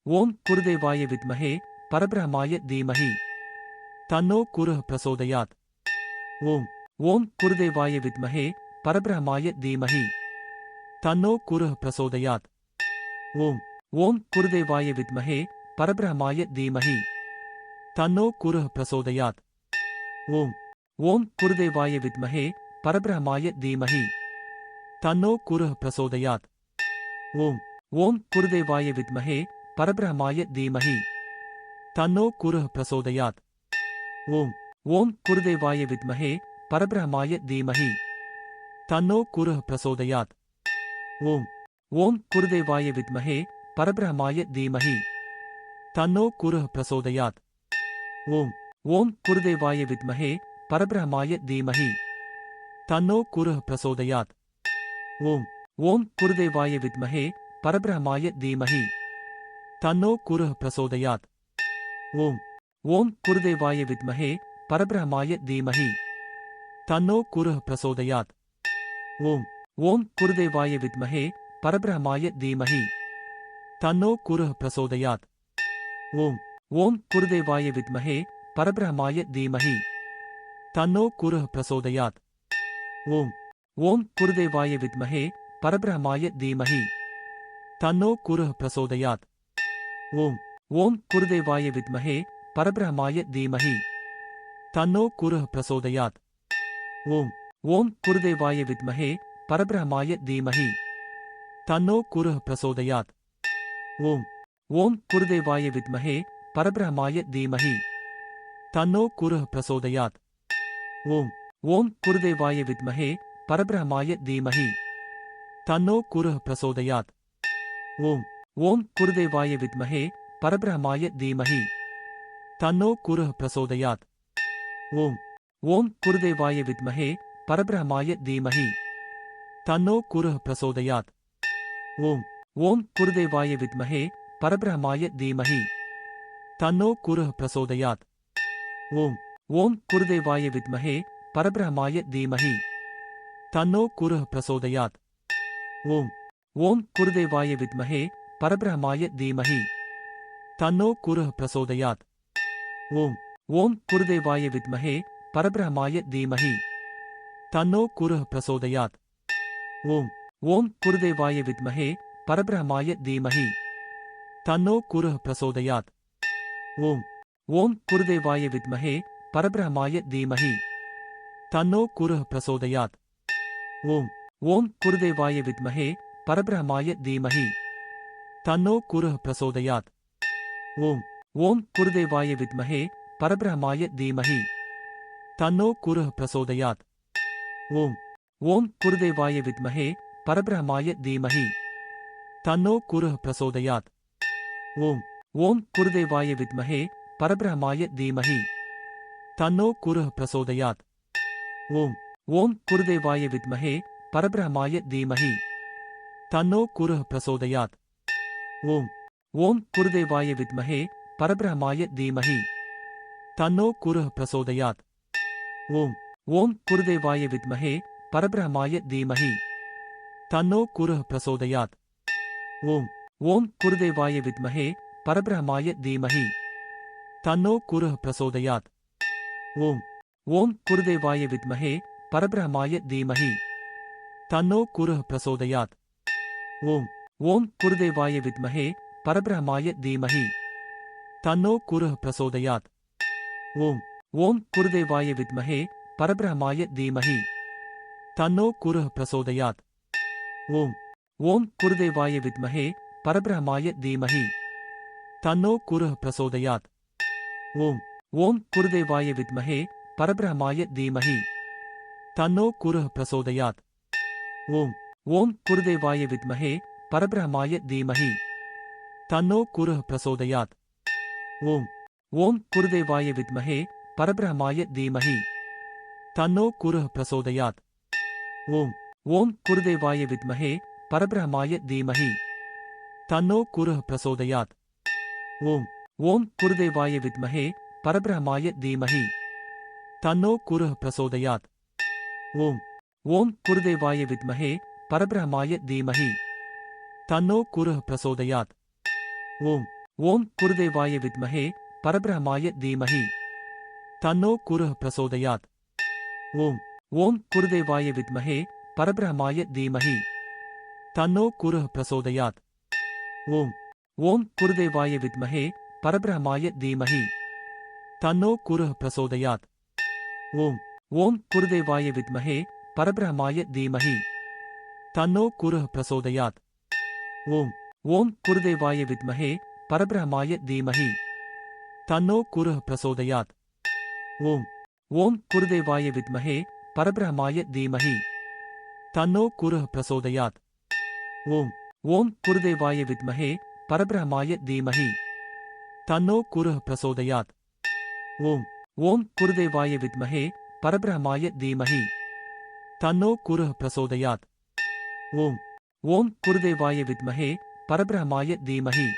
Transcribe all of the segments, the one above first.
ஓம் குருதேவாய வித்மஹே பரபிரஹ்மாய தீமஹி தன்னோ குருஹ் பிரசோதயாத். ஓம் ஓம் குருதேவாய வித்மஹே பரபிரஹ்மாய தீமஹி தன்னோ குருஹ் பிரசோதயாத். ஓம் ஓம் குருதேவாய வித்மஹே பரபிரஹ்மாய தீமஹி தன்னோ குருஹ் பிரசோதயாத். ஓம் ஓம் குருதேவாய வித்மஹே பரபிரஹ்மாய தீமஹி தன்னோ குருஹ் பிரசோதயாத். ஓம் ஓம் குருதேவாய வித்மஹே பரபிரஹ்மாய தீமஹி தன்னோ குருஹ் பிரசோதயாத். ஓம் ஓம் குருதேவாய வித்மஹே பரபிரஹ்மாய தீமஹி தன்னோ குருஹ் பிரசோதயாத். ஓம் ஓம் குருதேவாய வித்மஹே பரபிரஹ்மாய தீமஹி தன்னோ குருஹ் பிரசோதயாத். ஓம் ஓம் குருதேவாய வித்மஹே பரபிரஹ்மாய தீமஹி தன்னோ குருஹ் பிரசோதயாத். ஓம் ஓம் குருதேவாய வித்மஹே பரபிரஹ்மாய தீமஹி தன்னோ குருஹ் பிரசோதயாத். ஓம் ஓம் குருதேவாய வித்மஹே பரபிரஹ்மாய தீமஹி தன்னோ குருஹ் பிரசோதயாத். ஓம் ஓம் குருதேவாய வித்மஹே பரபிரஹ்மாய தீமஹி தன்னோ குருஹ் பிரசோதயாத். ஓம் ஓம் குருதேவாய வித்மஹே பரபிரஹ்மாய தீமஹி தன்னோ குருஹ் பிரசோதயாத். ஓம் ஓம் குருதேவாய வித்மஹே பரபிரஹ்மாய தீமஹி தன்னோ குருஹ் பிரசோதயாத். ஓம் ஓம் குருதேவாய வித்மஹே பரபிரஹ்மாய தீமஹி தன்னோ குருஹ் பிரசோதயாத். ஓம் ஓம் குருதேவாய வித்மஹே பரபிரஹ்மாய தீமஹி தன்னோ குருஹ் பிரசோதயாத். ஓம் ஓம் குருதேவாய வித்மஹே பரபிரஹ்மாய தீமஹி தன்னோ குருஹ் பிரசோதயாத். ஓம் ஓம் குருதேவாய வித்மஹே பரபிரஹ்மாய தீமஹி தன்னோ குருஹ் பிரசோதயாத். ஓம் ஓம் குருதேவாய வித்மஹே பரபிரஹ்மாய தீமஹி தன்னோ குருஹ் பிரசோதயாத். ஓம் ஓம் குருதேவாய வித்மஹே பரபிரஹ்மாய தீமஹி தன்னோ குருஹ் பிரசோதயாத். ஓம் ஓம் குருதேவாய வித்மஹே பரபிரஹ்மாய தீமஹி தன்னோ குருஹ் பிரசோதயாத். ஓம் ஓம் குருதேவாய வித்மஹே பரபிரஹ்மாய தீமஹி தன்னோ குருஹ் பிரசோதயாத். ஓம் ஓம் குருதேவாய வித்மஹே பரபிரஹ்மாய தீமஹி தன்னோ குருஹ் பிரசோதயாத். ஓம் ஓம் குருதேவாய வித்மஹே பரபிரஹ்மாய தீமஹி தன்னோ குருஹ் பிரசோதயாத். ஓம் ஓம் குருதேவாய வித்மஹே பரபிரஹ்மாய தீமஹி தன்னோ குருஹ் பிரசோதயாத். ஓம் ஓம் குருதேவாய வித்மஹே பரபிரஹ்மாய தீமஹி தன்னோ குருஹ் பிரசோதயாத். ஓம் ஓம் குருதேவாய வித்மஹே பரபிரஹ்மாய தீமஹி தன்னோ குருஹ் பிரசோதயாத். ஓம் ஓம் குருதேவாய வித்மஹே பரபிரஹ்மாய தீமஹி தன்னோ குருஹ் பிரசோதயாத். ஓம் ஓம் குருதேவாய வித்மஹே பரபிரஹ்மாய தீமஹி தன்னோ குருஹ் பிரசோதயாத். ஓம் ஓம் குருதேவாய வித்மஹே பரபிரஹ்மாய தீமஹி தன்னோ குருஹ் பிரசோதயாத். ஓம் ஓம் குருதேவாய வித்மஹே பரபிரஹ்மாய தீமஹி தன்னோ குருஹ் பிரசோதயாத். ஓம் ஓம் குருதேவாய வித்மஹே பரபிரஹ்மாய தீமஹி தன்னோ குருஹ் பிரசோதயாத். ஓம் ஓம் குருதேவாய வித்மஹே பரபிரஹ்மாய தீமஹி தன்னோ குருஹ் பிரசோதயாத். ஓம் ஓம் குருதேவாய வித்மஹே பரபிரஹ்மாய தீமஹி தன்னோ குருஹ் பிரசோதயாத். ஓம் ஓம் குருதேவாய வித்மஹே பரபிரஹ்மாய தீமஹி தன்னோ குருஹ் பிரசோதயாத். ஓம் ஓம் குருதேவாய வித்மஹே பரபிரஹ்மாய தீமஹி தன்னோ குருஹ் பிரசோதயாத். ஓம் ஓம் குருதேவாய வித்மஹே பரபிரஹ்மாய தீமஹி தன்னோ குருஹ் பிரசோதயாத். ஓம் ஓம் குருதேவாய வித்மஹே பரபிரஹ்மாய தீமஹி தன்னோ குருஹ் பிரசோதயாத். ஓம் ஓம் குருதேவாய வித்மஹே பரபிரஹ்மாய தீமஹி தன்னோ குருஹ் பிரசோதயாத். ஓம் ஓம் குருதேவாய வித்மஹே பரபிரஹ்மாய தீமஹி தன்னோ குருஹ் பிரசோதயாத். ஓம் ஓம் குருதேவாய வித்மஹே பரபிரஹ்மாய தீமஹி தன்னோ குருஹ் பிரசோதயாத். ஓம் ஓம் குருதேவாய வித்மஹே பரபிரஹ்மாய தீமஹி தன்னோ குருஹ் பிரசோதயாத். ஓம் ஓம் குருதேவாய வித்மஹே பரபிரஹ்மாய தீமஹி தன்னோ குருஹ் பிரசோதயாத். ஓம் ஓம் குருதேவாய வித்மஹே பரபிரஹ்மாய தீமஹி தன்னோ குருஹ் பிரசோதயாத். ஓம் ஓம் குருதேவாய வித்மஹே பரபிரஹ்மாய தீமஹி தன்னோ குருஹ் பிரசோதயாத். ஓம் ஓம் குருதேவாய வித்மஹே பரபிரஹ்மாய தீமஹி தன்னோ குருஹ் பிரசோதயாத். ஓம் ஓம் குருதேவாய வித்மஹே பரபிரஹ்மாய தீமஹி தன்னோ குருஹ் பிரசோதயாத். ஓம் ஓம் குருதேவாய வித்மஹே பரபிரஹ்மாய தீமஹி தன்னோ குருஹ் பிரசோதயாத். ஓம் ஓம் குருதேவாய வித்மஹே பரபிரஹ்மாய தீமஹி தன்னோ குருஹ் பிரசோதயாத். ஓம் ஓம் குருதேவாய வித்மஹே பரபிரஹ்மாய தீமஹி தன்னோ குருஹ் பிரசோதயாத். ஓம் ஓம் குருதேவாய வித்மஹே பரபிரஹ்மாய தீமஹி தன்னோ குருஹ் பிரசோதயாத். ஓம் ஓம் குருதேவாய வித்மஹே பரபிரஹ்மாய தீமஹி தன்னோ குருஹ் பிரசோதயாத். ஓம் ஓம் குருதேவாய வித்மஹே பரபிரஹ்மாய தீமஹி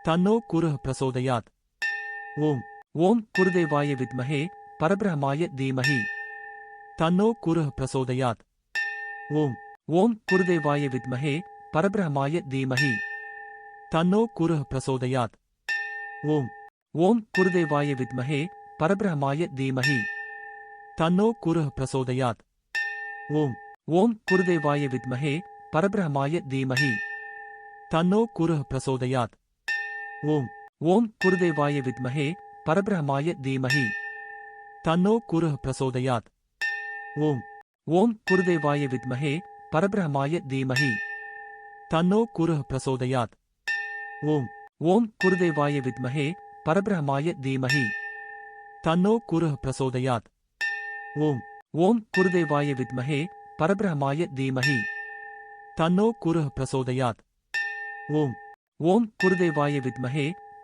தன்னோ குருஹ் பிரசோதயாத். ஓம் ஓம் குருதேவாய வித்மஹே பரபிரஹ்மாய தீமஹி தன்னோ குருஹ் பிரசோதயாத். ஓம் ஓம் குருதேவாய வித்மஹே பரபிரஹ்மாய தீமஹி தன்னோ குருஹ் பிரசோதயாத். ஓம் ஓம் குருதேவாய வித்மஹே பரபிரஹ்மாய தீமஹி தன்னோ குருஹ் பிரசோதயாத். ஓம் ஓம் குருதேவாய வித்மஹே பரபிரஹ்மாய தீமஹி தன்னோ குருஹ் பிரசோதயாத். ஓம் ஓம் குருதேவாய வித்மஹே பரபிரஹ்மாய தீமஹி தன்னோ குருஹ் பிரசோதயாத். ஓம் ஓம் குருதேவாய வித்மஹே பரபிரஹ்மாய தீமஹி தன்னோ குருஹ் பிரசோதயாத். ஓம் ஓம் குருதேவாய வித்மஹே பரபிரஹ்மாய தீமஹி தன்னோ குருஹ் பிரசோதயாத். ஓம் ஓம் குருதேவாய வித்மஹே பரபிரஹ்மாய தீமஹி தன்னோ குருஹ் பிரசோதயாத். ஓம் ஓம் குருதேவாய வித்மஹே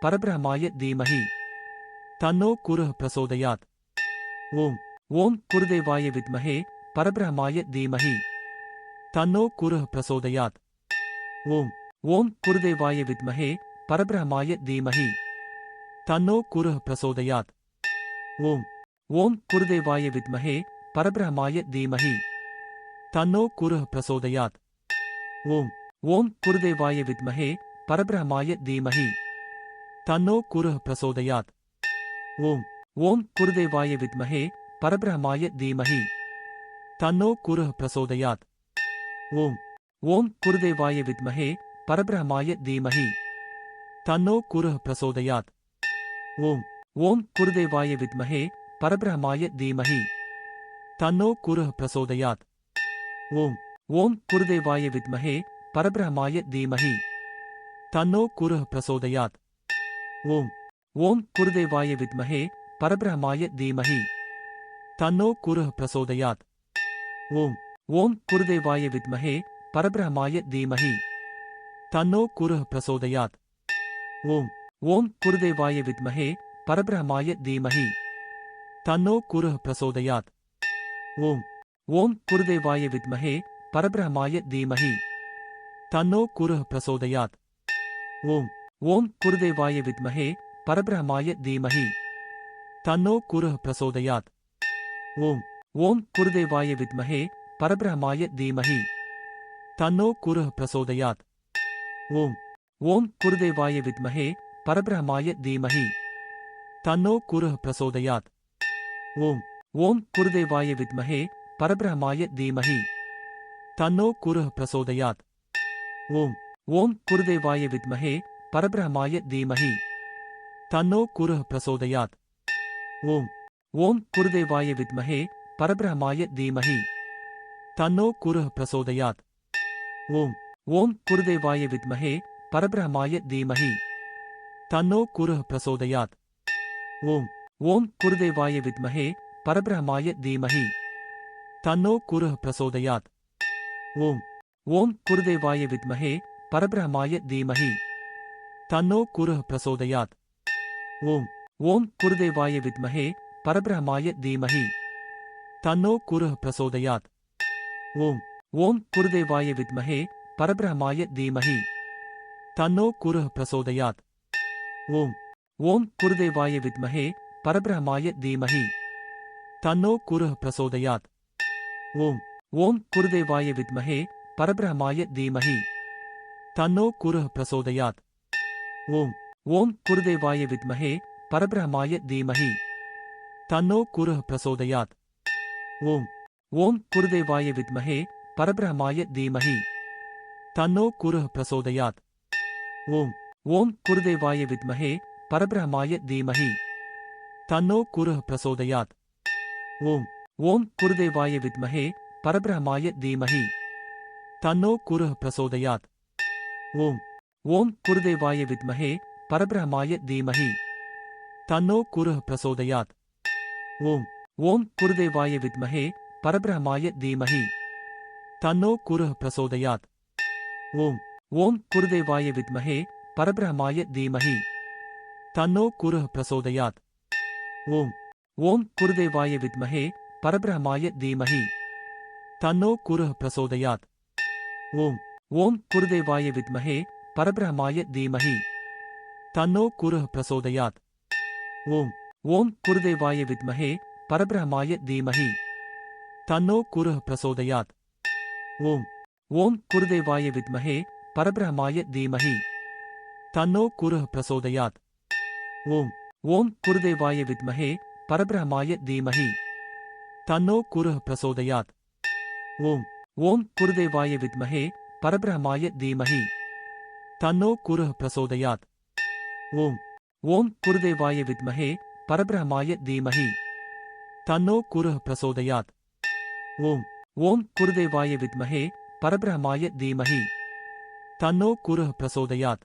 பரபிரஹ்மாய தீமஹி தன்னோ குருஹ் பிரசோதயாத். ஓம் ஓம் குருதேவாய வித்மஹே பரபிரஹ்மாய தீமஹி தன்னோ குருஹ் பிரசோதயாத். ஓம் ஓம் குருதேவாய வித்மஹே பரபிரஹ்மாய தீமஹி தன்னோ குருஹ் பிரசோதயாத். ஓம் ஓம் குருதேவாய வித்மஹே பரபிரஹ்மாய தீமஹி தன்னோ குருஹ் பிரசோதயாத். ஓம் ஓம் குருதேவாய வித்மஹே பரபிரஹ்மாய தீமஹி தன்னோ குருஹ் பிரசோதயாத். ஓம் ஓம் குருதேவாய வித்மஹே பரபிரஹ்மாய தீமஹி தன்னோ குருஹ் பிரசோதயாத். ஓம் ஓம் குருதேவாய வித்மஹே பரபிரஹ்மாய தீமஹி தன்னோ குருஹ் பிரசோதயாத். ஓம் ஓம் குருதேவாய வித்மஹே பரபிரஹ்மாய தீமஹி தன்னோ குருஹ் பிரசோதயாத். ஓம் ஓம் குருதேவாய வித்மஹே பரபிரஹ்மாய தீமஹி தன்னோ குருஹ் பிரசோதயாத். ஓம் ஓம் குருதேவாய வித்மஹே பரபிரஹ்மாய தீமஹி தன்னோ குருஹ் பிரசோதயாத். ஓம் ஓம் குருதேவாய வித்மஹே பரபிரஹ்மாய தீமஹி தன்னோ குருஹ் பிரசோதயாத். ஓம் ஓம் குருதேவாய வித்மஹே பரபிரஹ்மாய தீமஹி தன்னோ குருஹ் பிரசோதயாத். ஓம் ஓம் குருதேவாய வித்மஹே பரபிரஹ்மாய தீமஹி தன்னோ குருஹ் பிரசோதயாத். ஓம் ஓம் குருதேவாய வித்மஹே பரபிரஹ்மாய தீமஹி தன்னோ குருஹ் பிரசோதயாத். ஓம் ஓம் குருதேவாய வித்மஹே பரபிரஹ்மாய தீமஹி தன்னோ குருஹ் பிரசோதயாத். ஓம் ஓம் குருதேவாய வித்மஹே பரபிரஹ்மாய தீமஹி தன்னோ குருஹ் பிரசோதயாத். ஓம் ஓம் குருதேவாய வித்மஹே பரபிரஹ்மாய தீமஹி தன்னோ குருஹ் பிரசோதயாத். ஓம் ஓம் குருதேவாய வித்மஹே பரபிரஹ்மாய தீமஹி தன்னோ குருஹ் பிரசோதயாத். ஓம் ஓம் குருதேவாய வித்மஹே பரபிரஹ்மாய தீமஹி தன்னோ குருஹ் பிரசோதயாத். ஓம் ஓம் குருதேவாய வித்மஹே பரபிரஹ்மாய தீமஹி தன்னோ குருஹ் பிரசோதயாத். ஓம் ஓம் குருதேவாய வித்மஹே பரபிரஹ்மாய தீமஹி தன்னோ குருஹ் பிரசோதயாத். ஓம் ஓம் குருதேவாய வித்மஹே பரபிரஹ்மாய தீமஹி தன்னோ குருஹ் பிரசோதயாத். ஓம் ஓம் குருதேவாய வித்மஹே பரபிரஹ்மாய தீமஹி தன்னோ குருஹ் பிரசோதயாத். ஓம் ஓம் குருதேவாய வித்மஹே பரபிரஹ்மாய தீமஹி தன்னோ குருஹ் பிரசோதயாத். ஓம் ஓம் குருதேவாய வித்மஹே பரபிரஹ்மாய தீமஹி தன்னோ குருஹ் பிரசோதயாத். ஓம் ஓம் குருதேவாய வித்மஹே பரபிரஹ்மாய தீமஹி தன்னோ குருஹ் பிரசோதயாத். ஓம் ஓம் குருதேவாய வித்மஹே பரபிரமாய தீமஹி தன்னோ குருஹ பிரசோதயாத். ஓம் ஓம் குருதேவாய வித்மஹே பரபிரமாய தீமஹி தன்னோ குருஹ பிரசோதயாத். ஓம் ஓம் குருதேவாய வித்மஹே பரபிரமாய தீமஹி தன்னோ குருஹ பிரசோதயாத். ஓம் ஓம் குருதேவாய வித்மஹே பரபிரமாய தீமஹி தன்னோ குருஹ பிரசோதயாத். ஓம் ஓம் குருதேவாய வித்மஹே பரபிரமாய தீமஹி தன்னோ குருஹ பிரசோதயாத். ஓம் ஓம் குருதேவாய வித்மஹே பரபிரமாய தீமஹி தன்னோ குருஹ பிரசோதயாத். ஓம் ஓம் குருதேவாய வித்மஹே பரபிரமாய தீமஹி தன்னோ குருஹ பிரசோதயாத். ஓம் ஓம் குருதேவாய வித்மஹே பரபிரமாய தீமஹி தன்னோ குருஹ பிரசோதயாத். ஓம் ஓம் குருதேவாய வித்மஹே பரபிரமாய தீமஹி தன்னோ குருஹ பிரசோதயாத். ஓம் ஓம் குருதேவாய வித்மஹே பரபிரமாய தீமஹி தன்னோ குருஹ பிரசோதயாத். ஓம் ஓம் குருதேவாய வித்மஹே பரபிரமாய தீமஹி தன்னோ குருஹ பிரசோதயாத். ஓம் ஓம் குருதேவாய வித்மஹே பரபிரமாய தீமஹி தன்னோ குருஹ பிரசோதயாத். ஓம் ஓம் குருதேவாய வித்மஹே பரபிரமாய தீமஹி தன்னோ குருஹ பிரசோதயாத். ஓம் ஓம் குருதேவாய வித்மஹே பரபிரமாய தீமஹி தன்னோ குருஹ பிரசோதயாத். ஓம் ஓம் குருதேவாய வித்மஹே பரபிரமாய தீமஹி தன்னோ குருஹ பிரசோதயாத்.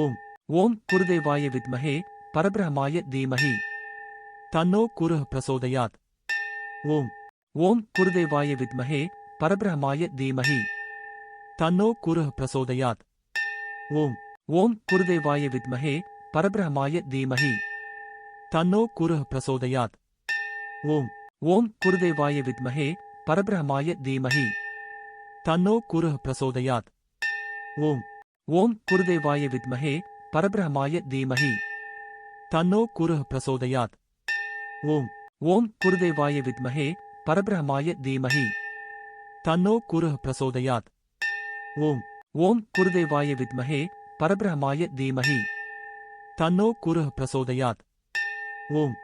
ஓம் ஓம் குருதேவாய வித்மஹே பரபிரமாய தீமஹி தன்னோ குருஹ பிரசோதயாத். ஓம் ஓம் குருதேவாய வித்மஹே பரபிரமாய தீமஹி தன்னோ குருஹ பிரசோதயாத். ஓம் ஓம் குருதேவாய வித்மஹே பரபிரமாய தீமஹி தன்னோ குருஹ பிரசோதயாத். ஓம் ஓம் குருதேவாய வித்மஹே பரபிரமாய தீமஹி தன்னோ குருஹ பிரசோதயாத். ஓம் ஓம் குருதேவாய வித்மஹே பரபிரமாய தீமஹி தன்னோ குருஹ பிரசோதயாத். ஓம் ஓம் குருதேவாய வித்மஹே பரபிரமாய தீமஹி தன்னோ குருஹ பிரசோதயாத். ஓம் ஓம் குருதேவாய வித்மஹே பரபிரமாய தீமஹி தன்னோ குருஹ பிரசோதயாத். ஓம்